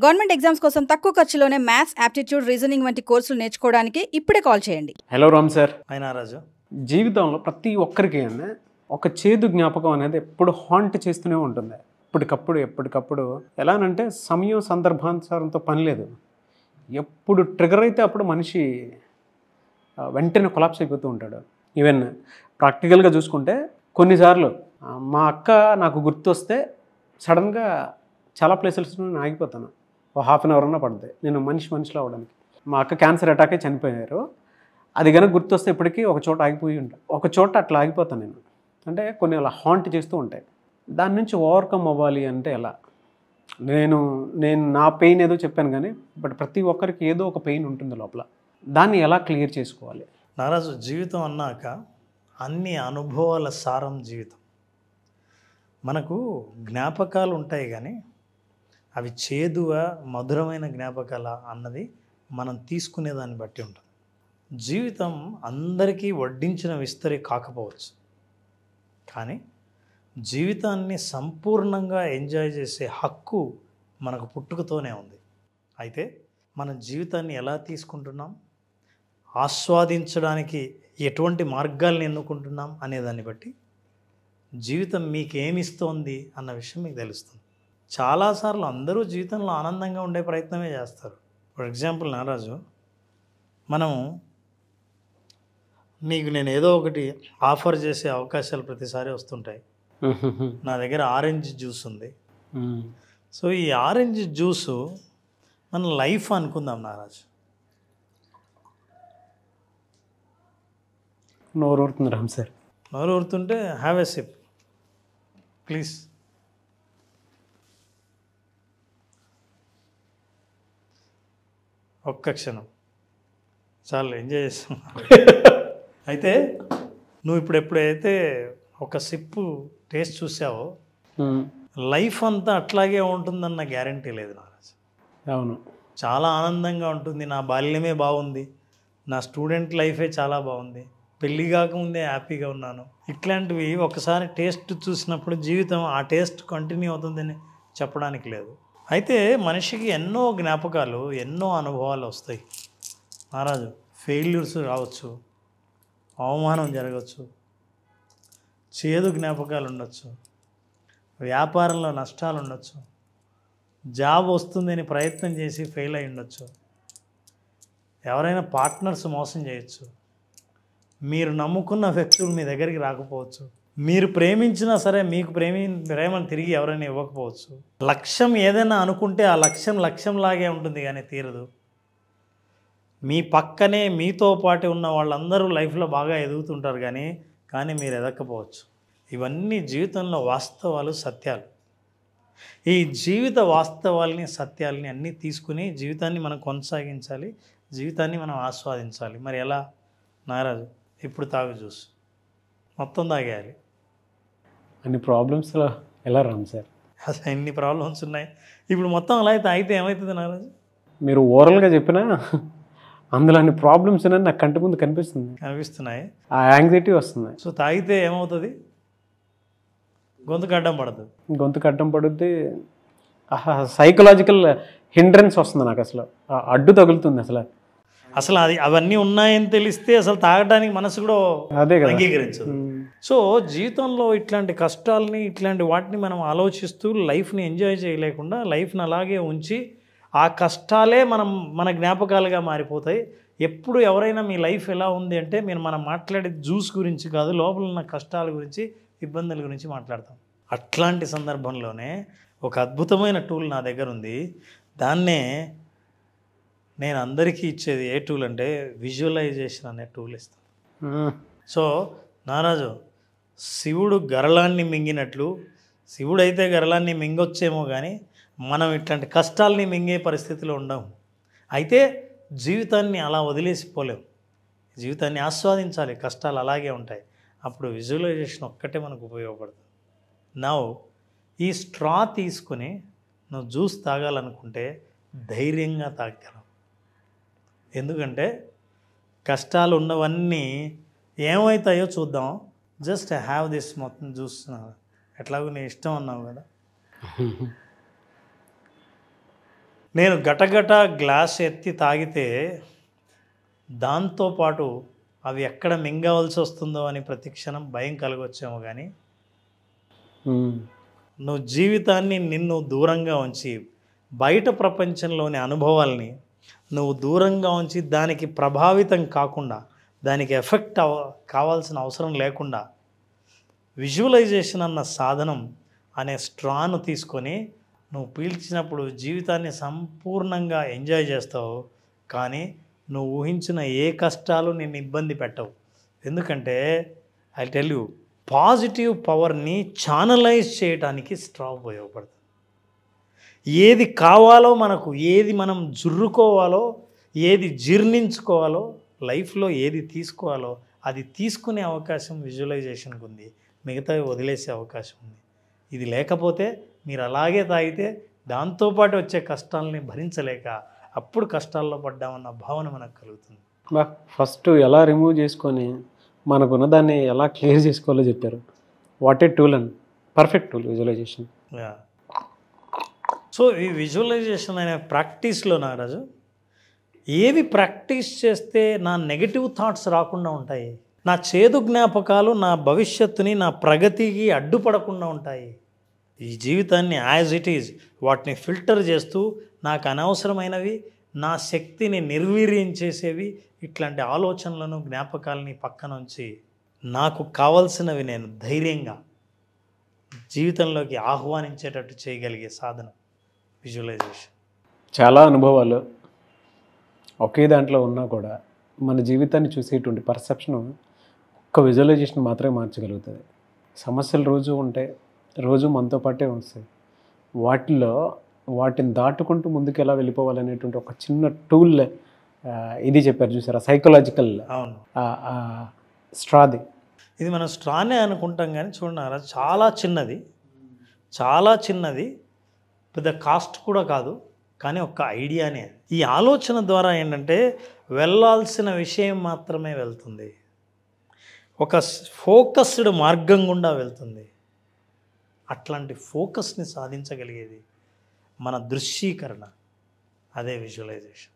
Government exams కోసం తక్కువ ఖర్చులోనే maths, aptitude, reasoning వంటి కోర్సులు నేర్చుకోవడానికి ఇప్పుడే కాల్ చేయండి. Hello Ram sir. అయినా రాజు, జీవితంలో ప్రతి ఒక్కరికి ఒక చేదు జ్ఞాపకం అనేది ఎప్పుడు హాంట్ చేస్తూనే ఉంటుంది. ఎప్పటికప్పుడు ఎలానంటే సమయం సందర్భానుసారంతో పని లేదు. ఎప్పుడు ట్రిగర్ అయితే అప్పుడు మనిషి వెంటనే కొలాప్స్ అయిపోతూ ఉంటాడు. ఈవెన్ ప్రాక్టికల్గా చూసుకుంటే కొన్నిసార్లు మా అక్క నాకు గుర్తొస్తే సడన్గా చాలా ప్లేసెస్ నేను ఆగిపోతాను. ఒక హాఫ్ అన్ అవర్ అన్నా పడుతుంది నేను మనిషిలో అవ్వడానికి. మా అక్క క్యాన్సర్ అటాకే చనిపోయారు. అది కనుక గుర్తొస్తే ఇప్పటికీ ఒక చోట ఆగిపోయి ఉంటాను. ఒక చోట అట్లా ఆగిపోతాను నేను. అంటే కొన్ని అలా హాంట్ చేస్తూ ఉంటాయి. దాని నుంచి ఓవర్కమ్ అవ్వాలి అంటే ఎలా? నేను నా పెయిన్ ఏదో చెప్పాను కానీ బట్ ప్రతి ఒక్కరికి ఏదో ఒక పెయిన్ ఉంటుంది లోపల. దాన్ని ఎలా క్లియర్ చేసుకోవాలి? నారాజు, జీవితం అన్నాక అన్ని అనుభవాల సారం జీవితం. మనకు జ్ఞాపకాలు ఉంటాయి కానీ అవి చేదువా మధురమైన జ్ఞాపకాల అన్నది మనం తీసుకునే దాన్ని బట్టి ఉంటుంది. జీవితం అందరికీ వడ్డించిన విస్తరి కాకపోవచ్చు, కానీ జీవితాన్ని సంపూర్ణంగా ఎంజాయ్ చేసే హక్కు మనకు పుట్టుకతోనే ఉంది. అయితే మన జీవితాన్ని ఎలా తీసుకుంటున్నాం, ఆస్వాదించడానికి ఎటువంటి మార్గాల్ని ఎన్నుకుంటున్నాం అనేదాన్ని బట్టి జీవితం మీకేమిస్తోంది అన్న విషయం మీకు తెలుస్తుంది. చాలాసార్లు అందరూ జీవితంలో ఆనందంగా ఉండే ప్రయత్నమే చేస్తారు. ఫర్ ఎగ్జాంపుల్ నారాజు, నీకు నేను ఏదో ఒకటి ఆఫర్ చేసే అవకాశాలు ప్రతిసారి వస్తుంటాయి. నా దగ్గర ఆరెంజ్ జ్యూస్ ఉంది. సో ఈ ఆరెంజ్ జ్యూసు మన లైఫ్ అనుకుందాం నారాజు. నోరు ఊరుతుంది రామ్ సార్. నోరు ఊరుతుంటే హ్యావ్ ఎ సిప్ ప్లీజ్. ఒక్క క్షణం చాలా ఎంజాయ్ చేస్తాం. అయితే నువ్వు ఎప్పుడైతే ఒక సిప్పు టేస్ట్ చూసావో లైఫ్ అంతా అట్లాగే ఉంటుందన్న గ్యారంటీ లేదు నారాజు. అవును, చాలా ఆనందంగా ఉంటుంది. నా బాల్యమే బాగుంది, నా స్టూడెంట్ లైఫే చాలా బాగుంది, పెళ్ళి కాకముందే హ్యాపీగా ఉన్నాను. ఇట్లాంటివి ఒకసారి టేస్ట్ చూసినప్పుడు జీవితం ఆ టేస్ట్ కంటిన్యూ అవుతుందని చెప్పడానికి లేదు. అయితే మనిషికి ఎన్నో జ్ఞాపకాలు, ఎన్నో అనుభవాలు వస్తాయి నారాజు. ఫెయిల్యూర్స్ రావచ్చు, అవమానం జరగవచ్చు, చేదు జ్ఞాపకాలు ఉండొచ్చు, వ్యాపారంలో నష్టాలు ఉండొచ్చు, జాబ్ వస్తుందని ప్రయత్నం చేసి ఫెయిల్ అయి ఉండొచ్చు, ఎవరైనా పార్ట్నర్స్ మోసం చేయొచ్చు, మీరు నమ్ముకున్న వ్యక్తులు మీ దగ్గరికి రాకపోవచ్చు, మీరు ప్రేమించినా సరే మీకు ప్రేమను తిరిగి ఎవరైనా ఇవ్వకపోవచ్చు. లక్ష్యం ఏదైనా అనుకుంటే ఆ లక్ష్యంలాగే ఉంటుంది కానీ తీరదు. మీ పక్కనే మీతో పాటు ఉన్న వాళ్ళందరూ లైఫ్లో బాగా ఎదుగుతుంటారు కానీ మీరు ఎదగకపోవచ్చు. ఇవన్నీ జీవితంలో వాస్తవాలు, సత్యాలు. ఈ జీవిత వాస్తవాల్ని, సత్యాలని అన్నీ తీసుకుని జీవితాన్ని మనం కొనసాగించాలి, జీవితాన్ని మనం ఆస్వాదించాలి. మరి ఎలా నారాజు? ఇప్పుడు తాగు జ్యూస్ మొత్తం తాగేయాలి. అన్ని ప్రాబ్లమ్స్లో ఎలా రామ్ సార్? అసలు ఎన్ని ప్రాబ్లమ్స్ ఉన్నాయి. ఇప్పుడు మొత్తం అలా తాగితే ఏమవుతుంది నారాజు? మీరు ఓవరాల్గా చెప్పినా అందులో అన్ని ప్రాబ్లమ్స్ నాకు కంటి ముందు కనిపిస్తున్నాయి. ఆ యాంగ్జైటీ వస్తుంది. సో తాగితే ఏమవుతుంది? గొంతుకు అడ్డం పడుద్ది. సైకలాజికల్ హిండ్రెన్స్ వస్తుంది నాకు. అసలు అడ్డు తగులుతుంది. అసలు అది అవన్నీ ఉన్నాయని తెలిస్తే అసలు తాగడానికి మనసు కూడా అదే కదా అంగీకరించదు. సో జీవితంలో ఇట్లాంటి కష్టాలని, ఇట్లాంటి వాటిని మనం ఆలోచిస్తూ లైఫ్ని ఎంజాయ్ చేయలేకుండా లైఫ్ని అలాగే ఉంచి ఆ కష్టాలే మన జ్ఞాపకాలుగా మారిపోతాయి. ఎప్పుడు ఎవరైనా మీ లైఫ్ ఎలా ఉంది అంటే మనం మాట్లాడే జ్యూస్ గురించి కాదు, లోపల ఉన్న కష్టాల గురించి, ఇబ్బందుల గురించి మాట్లాడతాం. అట్లాంటి సందర్భంలోనే ఒక అద్భుతమైన టూల్ నా దగ్గర ఉంది. దాన్నే నేను అందరికీ ఇచ్చేది. ఏ టూల్ అంటే విజువలైజేషన్ అనే టూల్ ఇస్తాను. సో నారాజు, శివుడు గరళాన్ని మింగినట్లు, శివుడైతే గరళాన్ని మింగొచ్చేమో కానీ మనం ఇట్లాంటి కష్టాలని మింగే పరిస్థితిలో ఉండము. అయితే జీవితాన్ని అలా వదిలేసిపోలేము. జీవితాన్ని ఆస్వాదించాలి. కష్టాలు అలాగే ఉంటాయి. అప్పుడు విజువలైజేషన్ ఒక్కటే మనకు ఉపయోగపడుతుంది. ఈ స్ట్రా తీసుకుని నువ్వు జ్యూస్ తాగాలనుకుంటే ధైర్యంగా తాగలం. ఎందుకంటే కష్టాలు ఉన్నవన్నీ ఏమవుతాయో చూద్దాం. జస్ట్ హ్యావ్ దిస్ మొత్తం జ్యూస్. ఎట్లాగో నీ ఇష్టం అన్నావు కదా. నేను గటగట గ్లాస్ ఎత్తి తాగితే దాంతోపాటు అవి ఎక్కడ మింగవలసి వస్తుందో అని ప్రతిక్షణం భయం కలగొచ్చేమో కానీ నువ్వు జీవితాన్ని నిన్ను దూరంగా ఉంచి బయట ప్రపంచంలోని అనుభవాల్ని నువ్వు దూరంగా ఉంచి దానికి ప్రభావితం కాకుండా దానికి ఎఫెక్ట్ కావాల్సిన అవసరం లేకుండా విజువలైజేషన్ అన్న సాధనం అనే స్ట్రాను తీసుకొని నువ్వు పీల్చినప్పుడు జీవితాన్ని సంపూర్ణంగా ఎంజాయ్ చేస్తావు. కానీ నువ్వు ఊహించిన ఏ కష్టాలు నిన్ను ఇబ్బంది పెట్టవు. ఎందుకంటే ఐ టెల్ యూ, పాజిటివ్ పవర్ని ఛానలైజ్ చేయడానికి స్ట్రా ఉపయోగపడుతుంది. ఏది కావాలో మనకు, ఏది మనం జుర్రుకోవాలో, ఏది జీర్ణించుకోవాలో, లైఫ్లో ఏది తీసుకోవాలో అది తీసుకునే అవకాశం విజువలైజేషన్కి ఉంది. మిగతావి వదిలేసే అవకాశం ఉంది. ఇది లేకపోతే మీరు అలాగే తాగితే దాంతోపాటు వచ్చే కష్టాలని భరించలేక అప్పుడు కష్టాల్లో పడ్డామన్న భావన మనకు కలుగుతుంది. ఫస్ట్ ఎలా రిమూవ్ చేసుకొని మనకున్న దాన్ని ఎలా క్లియర్ చేసుకోవాలో చెప్పారు. What a tool and perfect tool visualization. So ఈ విజువలైజేషన్ అనే ప్రాక్టీస్లో నాగరాజు ఏవి ప్రాక్టీస్ చేస్తే నా నెగటివ్ థాట్స్ రాకుండా ఉంటాయి, నా చేదు జ్ఞాపకాలు నా భవిష్యత్తుని, నా ప్రగతికి అడ్డుపడకుండా ఉంటాయి. ఈ జీవితాన్ని యాజ్ ఇట్ ఈజ్ వాటిని ఫిల్టర్ చేస్తూ నాకు అనవసరమైనవి, నా శక్తిని నిర్వీర్యం చేసేవి, ఇట్లాంటి ఆలోచనలను జ్ఞాపకాలని పక్కన ఉంచి నాకు కావలసినవి నేను ధైర్యంగా జీవితంలోకి ఆహ్వానించేటట్టు చేయగలిగే సాధనం విజువలైజేషన్. చాలా అనుభవాలు ఒకే దాంట్లో ఉన్నా కూడా మన జీవితాన్ని చూసేటువంటి పర్సెప్షన్ ఒక్క విజువలైజేషన్ మాత్రమే మార్చగలుగుతుంది. సమస్యలు రోజు ఉంటాయి, రోజు మనతో పాటే వస్తాయి. వాటిని దాటుకుంటూ ముందుకు ఎలా వెళ్ళిపోవాలనేటువంటి ఒక చిన్న టూల్ ఇది చెప్పారు చూసారా, సైకలాజికల్ స్ట్రాది. ఇది మనం స్ట్రానే అనుకుంటాం కానీ చూడన్నారా, చాలా చిన్నది, పెద్ద కాస్ట్ కూడా కాదు, కానీ ఒక ఐడియానే. ఈ ఆలోచన ద్వారా ఏంటంటే వెళ్ళాల్సిన విషయం మాత్రమే వెళ్తుంది, ఒక ఫోకస్డ్ మార్గం గుండా వెళ్తుంది. అట్లాంటి ఫోకస్ని సాధించగలిగేది మన దృశ్యీకరణ, అదే విజువలైజేషన్.